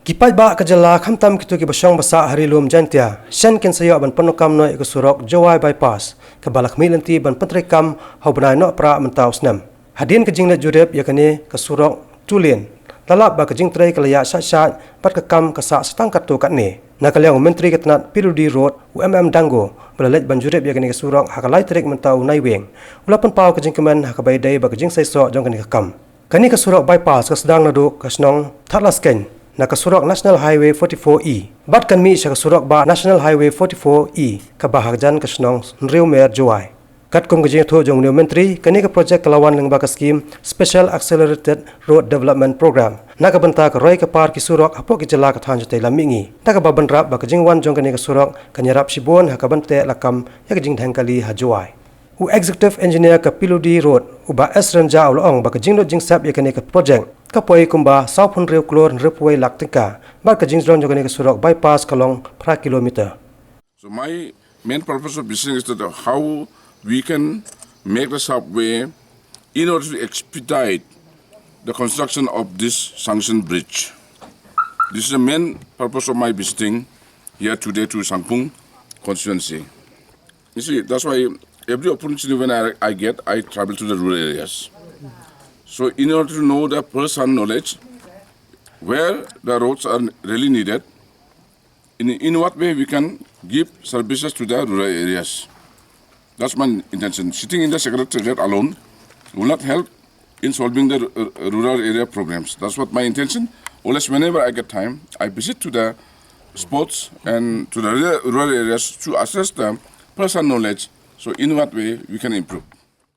Kipai ba kajala khamtam kitu ki basong basa harilum jantia shen ken sayo ban panokam no ko surok jawai bypass ka balak milanti ban patrekam hobnai no pra mentaus nam hadin ka jingla jurep yakane ka surok tulin lalap ba ka jing trai kalaya sat pat ka kam ka sa stang kat to kat ne nakalyang menteri katnat Piludi Road Dango belalaj ban jurep yakane ka surok hakalai trek mentau naiweng ulapan pau ka jing kemen hakabai dai ba ka jing sai so jong kani ka kam kani ka surok bypass ka sedang nadu ka snong thatlasken nakasurok National Highway 44E. Bat kan mi siya kasurok ba National Highway 44E kabahagjan kasnong nriw mer Juwai. Kat kong kajing to jong new menteri kani ka project kalawan ng baka scheme Special Accelerated Road Development Program. Nakabanta ka roy ka par kisurok hapo kijala ka than jatay lamingi. Nakababanrap baka jing wan jong kani kasurok kanyarap sibon hakabante lakam yakajing dhangkali ha Juwai. U Executive Engineer ka Piludi Road uba Esranja ulong baka jing no jing sap yakani ka project kapoi kumba saupun riu klor nripuai laktika ba ka jing zron jogani ka surok bypass kalong pra kilometer. So my main purpose of business is that how we can make the subway in order to expedite the construction of this sanctioned bridge. This is the main purpose of my visiting here today to Sangpung constituency. You see, that's why every opportunity when I get, I travel to the rural areas. So in order to know the first-hand knowledge, where the roads are really needed, in what way we can give services to the rural areas. That's my intention. Sitting in the secretariat alone will not help in solving the rural area programs. That's what my intention. Always whenever I get time, I visit to the spots and to the rural areas to assess the first-hand knowledge. So in what way we can improve.